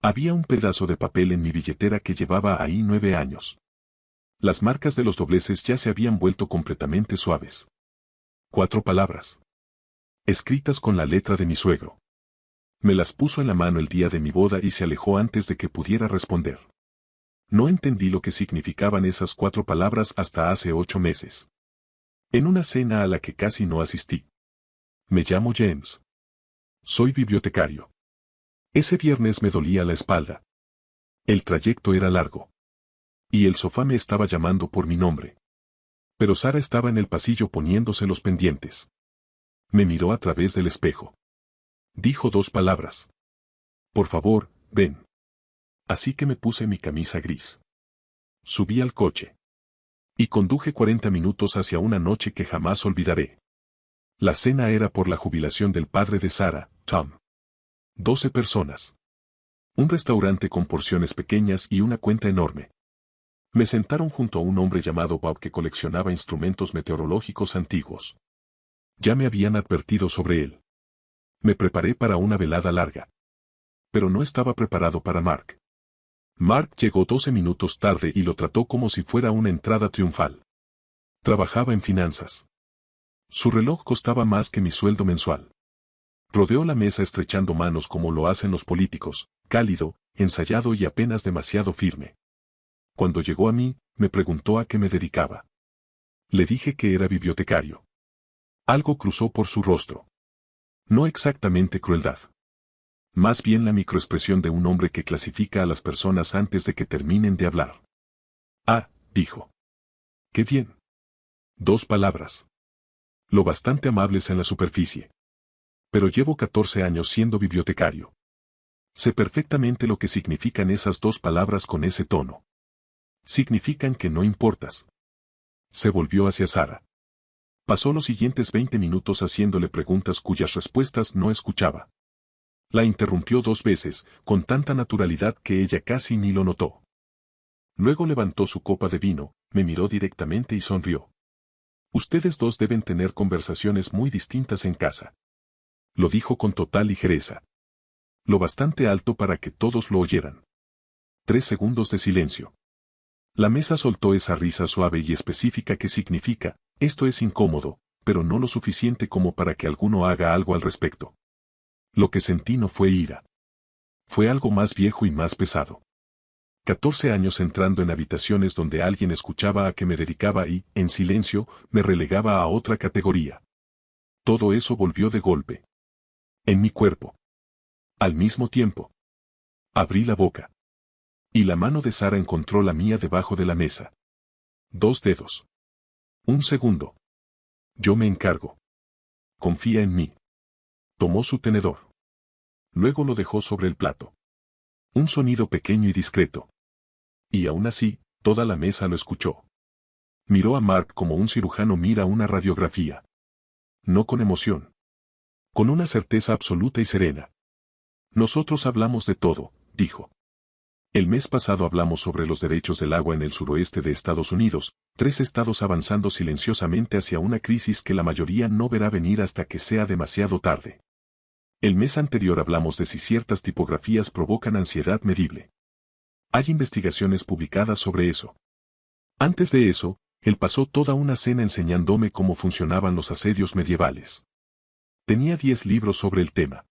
Había un pedazo de papel en mi billetera que llevaba ahí 9 años. Las marcas de los dobleces ya se habían vuelto completamente suaves. 4 palabras. Escritas con la letra de mi suegro. Me las puso en la mano el día de mi boda y se alejó antes de que pudiera responder. No entendí lo que significaban esas 4 palabras hasta hace 8 meses. En una cena a la que casi no asistí. Me llamo James. Soy bibliotecario. Ese viernes me dolía la espalda. El trayecto era largo. Y el sofá me estaba llamando por mi nombre. Pero Sara estaba en el pasillo poniéndose los pendientes. Me miró a través del espejo. Dijo 2 palabras. Por favor, ven. Así que me puse mi camisa gris. Subí al coche. Y conduje 40 minutos hacia una noche que jamás olvidaré. La cena era por la jubilación del padre de Sara, Tom. 12 personas. Un restaurante con porciones pequeñas y una cuenta enorme. Me sentaron junto a un hombre llamado Bob que coleccionaba instrumentos meteorológicos antiguos. Ya me habían advertido sobre él. Me preparé para una velada larga. Pero no estaba preparado para Mark. Mark llegó 12 minutos tarde y lo trató como si fuera una entrada triunfal. Trabajaba en finanzas. Su reloj costaba más que mi sueldo mensual. Rodeó la mesa estrechando manos como lo hacen los políticos, cálido, ensayado y apenas demasiado firme. Cuando llegó a mí, me preguntó a qué me dedicaba. Le dije que era bibliotecario. Algo cruzó por su rostro. No exactamente crueldad. Más bien la microexpresión de un hombre que clasifica a las personas antes de que terminen de hablar. Ah, dijo. Qué bien. 2 palabras. Lo bastante amables en la superficie. Pero llevo 14 años siendo bibliotecario. Sé perfectamente lo que significan esas 2 palabras con ese tono. Significan que no importas. Se volvió hacia Sara. Pasó los siguientes 20 minutos haciéndole preguntas cuyas respuestas no escuchaba. La interrumpió 2 veces, con tanta naturalidad que ella casi ni lo notó. Luego levantó su copa de vino, me miró directamente y sonrió. Ustedes 2 deben tener conversaciones muy distintas en casa. Lo dijo con total ligereza. Lo bastante alto para que todos lo oyeran. 3 segundos de silencio. La mesa soltó esa risa suave y específica que significa, esto es incómodo, pero no lo suficiente como para que alguno haga algo al respecto. Lo que sentí no fue ira. Fue algo más viejo y más pesado. 14 años entrando en habitaciones donde alguien escuchaba a qué me dedicaba y, en silencio, me relegaba a otra categoría. Todo eso volvió de golpe. En mi cuerpo. Al mismo tiempo. Abrí la boca. Y la mano de Sara encontró la mía debajo de la mesa. 2 dedos. 1 segundo. Yo me encargo. Confía en mí. Tomó su tenedor. Luego lo dejó sobre el plato. Un sonido pequeño y discreto. Y aún así, toda la mesa lo escuchó. Miró a Mark como un cirujano mira una radiografía. No con emoción. Con una certeza absoluta y serena. Nosotros hablamos de todo, dijo. El mes pasado hablamos sobre los derechos del agua en el suroeste de Estados Unidos, 3 estados avanzando silenciosamente hacia una crisis que la mayoría no verá venir hasta que sea demasiado tarde. El mes anterior hablamos de si ciertas tipografías provocan ansiedad medible. Hay investigaciones publicadas sobre eso. Antes de eso, él pasó toda una cena enseñándome cómo funcionaban los asedios medievales. Tenía 10 libros sobre el tema.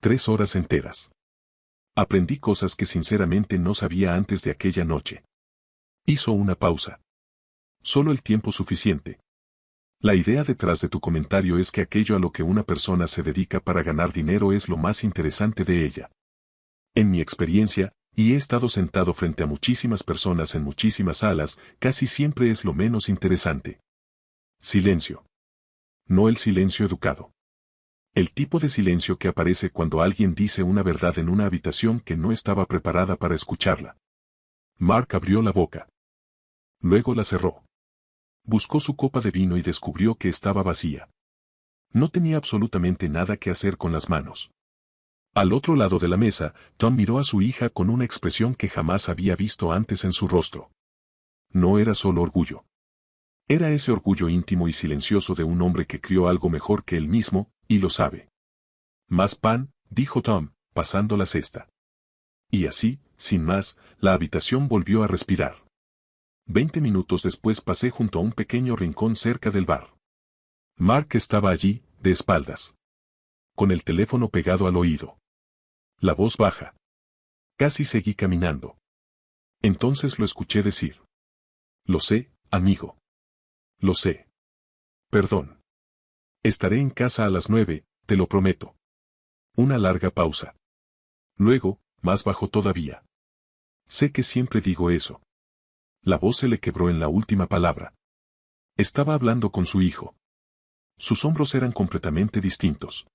3 horas enteras. Aprendí cosas que sinceramente no sabía antes de aquella noche. Hizo una pausa. Solo el tiempo suficiente. La idea detrás de tu comentario es que aquello a lo que una persona se dedica para ganar dinero es lo más interesante de ella. En mi experiencia, y he estado sentado frente a muchísimas personas en muchísimas salas, casi siempre es lo menos interesante. Silencio. No el silencio educado. El tipo de silencio que aparece cuando alguien dice una verdad en una habitación que no estaba preparada para escucharla. Mark abrió la boca. Luego la cerró. Buscó su copa de vino y descubrió que estaba vacía. No tenía absolutamente nada que hacer con las manos. Al otro lado de la mesa, Tom miró a su hija con una expresión que jamás había visto antes en su rostro. No era solo orgullo. Era ese orgullo íntimo y silencioso de un hombre que crió algo mejor que él mismo, y lo sabe. Más pan, dijo Tom, pasando la cesta. Y así, sin más, la habitación volvió a respirar. 20 minutos después pasé junto a un pequeño rincón cerca del bar. Mark estaba allí, de espaldas, con el teléfono pegado al oído. La voz baja. Casi seguí caminando. Entonces lo escuché decir. Lo sé, amigo. Lo sé. Perdón. Estaré en casa a las 9, te lo prometo. Una larga pausa. Luego, más bajo todavía. Sé que siempre digo eso. La voz se le quebró en la última palabra. Estaba hablando con su hijo. Sus hombros eran completamente distintos.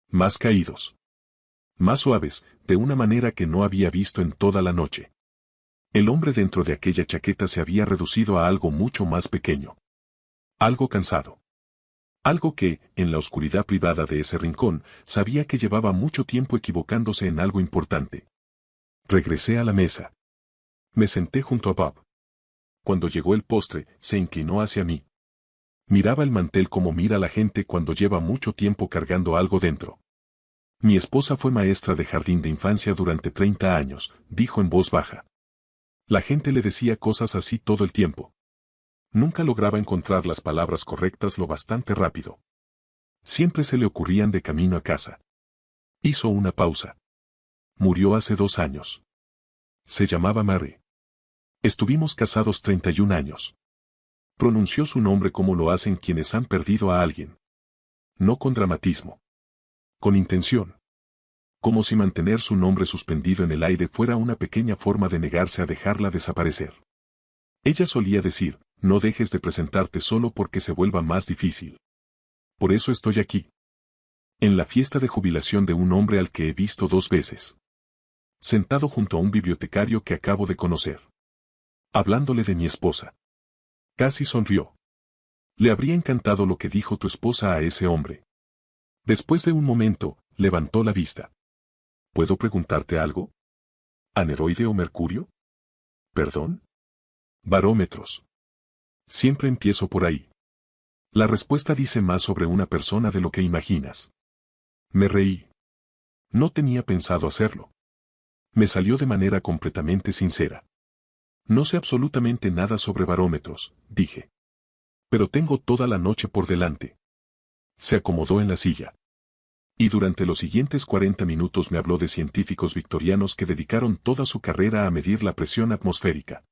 Más caídos. Más suaves, de una manera que no había visto en toda la noche. El hombre dentro de aquella chaqueta se había reducido a algo mucho más pequeño. Algo cansado. Algo que, en la oscuridad privada de ese rincón, sabía que llevaba mucho tiempo equivocándose en algo importante. Regresé a la mesa. Me senté junto a Bob. Cuando llegó el postre, se inclinó hacia mí. Miraba el mantel como mira la gente cuando lleva mucho tiempo cargando algo dentro. Mi esposa fue maestra de jardín de infancia durante 30 años, dijo en voz baja. La gente le decía cosas así todo el tiempo. Nunca lograba encontrar las palabras correctas lo bastante rápido. Siempre se le ocurrían de camino a casa. Hizo una pausa. Murió hace 2 años. Se llamaba Mary. Estuvimos casados 31 años. Pronunció su nombre como lo hacen quienes han perdido a alguien. No con dramatismo. Con intención. Como si mantener su nombre suspendido en el aire fuera una pequeña forma de negarse a dejarla desaparecer. Ella solía decir, no dejes de presentarte solo porque se vuelva más difícil. Por eso estoy aquí. En la fiesta de jubilación de un hombre al que he visto 2 veces. Sentado junto a un bibliotecario que acabo de conocer. Hablándole de mi esposa. Casi sonrió. Le habría encantado lo que dijo tu esposa a ese hombre. Después de un momento, levantó la vista. ¿Puedo preguntarte algo? ¿Aneroide o mercurio? ¿Perdón? Barómetros. Siempre empiezo por ahí. La respuesta dice más sobre una persona de lo que imaginas. Me reí. No tenía pensado hacerlo. Me salió de manera completamente sincera. No sé absolutamente nada sobre barómetros, dije. Pero tengo toda la noche por delante. Se acomodó en la silla. Y durante los siguientes 40 minutos me habló de científicos victorianos que dedicaron toda su carrera a medir la presión atmosférica.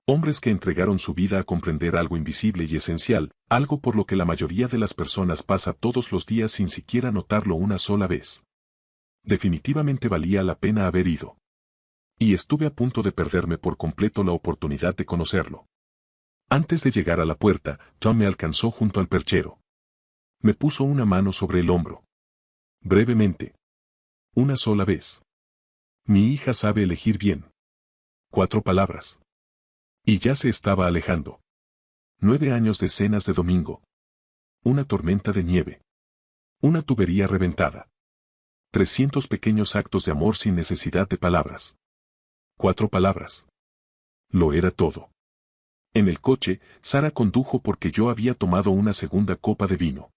Hombres que entregaron su vida a comprender algo invisible y esencial, algo por lo que la mayoría de las personas pasa todos los días sin siquiera notarlo una sola vez. Definitivamente valía la pena haber ido. Y estuve a punto de perderme por completo la oportunidad de conocerlo. Antes de llegar a la puerta, Tom me alcanzó junto al perchero. Me puso una mano sobre el hombro. Brevemente. Una sola vez. Mi hija sabe elegir bien. 4 palabras. Y ya se estaba alejando. 9 años de cenas de domingo. Una tormenta de nieve. Una tubería reventada. 300 pequeños actos de amor sin necesidad de palabras. 4 palabras. Lo era todo. En el coche, Sara condujo porque yo había tomado una segunda copa de vino.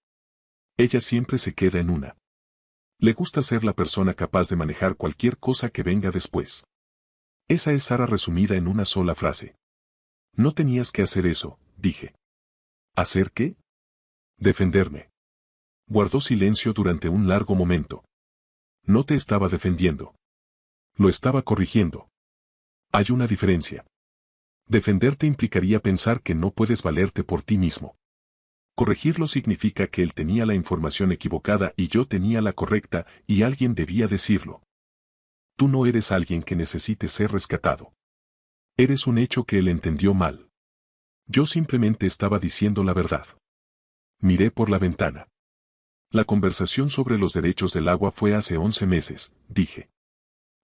Ella siempre se queda en una. Le gusta ser la persona capaz de manejar cualquier cosa que venga después. Esa es Sara resumida en una sola frase. No tenías que hacer eso, dije. ¿Hacer qué? Defenderme. Guardó silencio durante un largo momento. No te estaba defendiendo. Lo estaba corrigiendo. Hay una diferencia. Defenderte implicaría pensar que no puedes valerte por ti mismo. Corregirlo significa que él tenía la información equivocada y yo tenía la correcta, y alguien debía decirlo. Tú no eres alguien que necesite ser rescatado. Eres un hecho que él entendió mal. Yo simplemente estaba diciendo la verdad. Miré por la ventana. La conversación sobre los derechos del agua fue hace 11 meses, dije.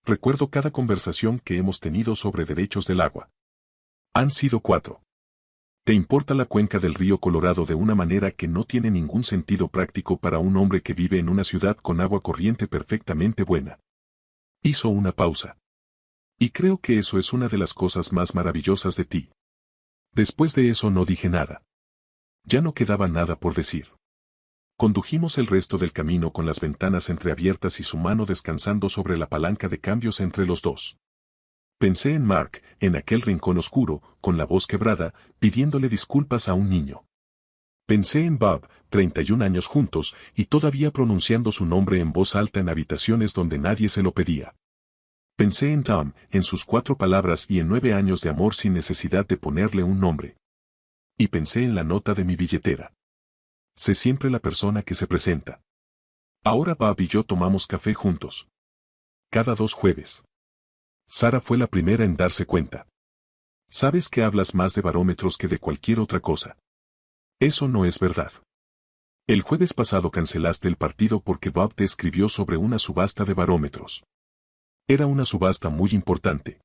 Recuerdo cada conversación que hemos tenido sobre derechos del agua. Han sido 4. Te importa la cuenca del río Colorado de una manera que no tiene ningún sentido práctico para un hombre que vive en una ciudad con agua corriente perfectamente buena. Hizo una pausa. Y creo que eso es una de las cosas más maravillosas de ti. Después de eso no dije nada. Ya no quedaba nada por decir. Condujimos el resto del camino con las ventanas entreabiertas y su mano descansando sobre la palanca de cambios entre los dos. Pensé en Mark, en aquel rincón oscuro, con la voz quebrada, pidiéndole disculpas a un niño. Pensé en Bob, 31 años juntos, y todavía pronunciando su nombre en voz alta en habitaciones donde nadie se lo pedía. Pensé en Tom, en sus 4 palabras y en 9 años de amor sin necesidad de ponerle un nombre. Y pensé en la nota de mi billetera. Sé siempre la persona que se presenta. Ahora Bob y yo tomamos café juntos. Cada 2 jueves. Sara fue la primera en darse cuenta. Sabes que hablas más de barómetros que de cualquier otra cosa. Eso no es verdad. El jueves pasado cancelaste el partido porque Bob te escribió sobre una subasta de barómetros. Era una subasta muy importante.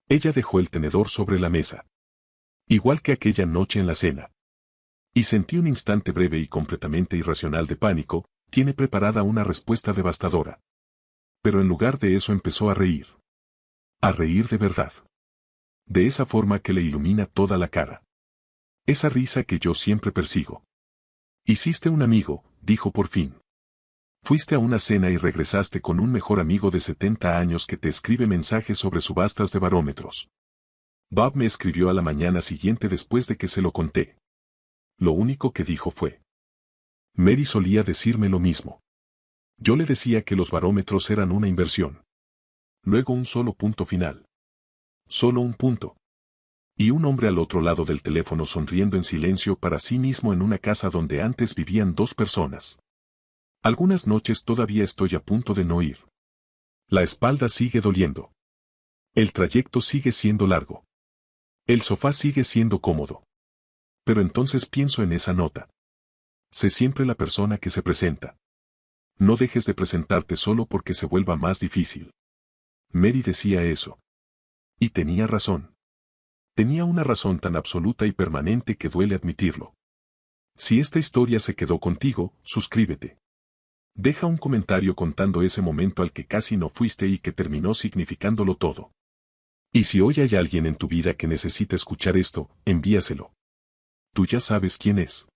Ella dejó el tenedor sobre la mesa. Igual que aquella noche en la cena. Y sentí un instante breve y completamente irracional de pánico, tiene preparada una respuesta devastadora. Pero en lugar de eso empezó a reír. A reír de verdad. De esa forma que le ilumina toda la cara. Esa risa que yo siempre persigo. Hiciste un amigo, dijo por fin. Fuiste a una cena y regresaste con un mejor amigo de 70 años que te escribe mensajes sobre subastas de barómetros. Bob me escribió a la mañana siguiente después de que se lo conté. Lo único que dijo fue. Mary solía decirme lo mismo. Yo le decía que los barómetros eran una inversión. Luego un solo punto final. Solo un punto. Y un hombre al otro lado del teléfono sonriendo en silencio para sí mismo en una casa donde antes vivían 2 personas. Algunas noches todavía estoy a punto de no ir. La espalda sigue doliendo. El trayecto sigue siendo largo. El sofá sigue siendo cómodo. Pero entonces pienso en esa nota. Sé siempre la persona que se presenta. No dejes de presentarte solo porque se vuelva más difícil. Mary decía eso. Y tenía razón. Tenía una razón tan absoluta y permanente que duele admitirlo. Si esta historia se quedó contigo, suscríbete. Deja un comentario contando ese momento al que casi no fuiste y que terminó significándolo todo. Y si hoy hay alguien en tu vida que necesita escuchar esto, envíaselo. Tú ya sabes quién es.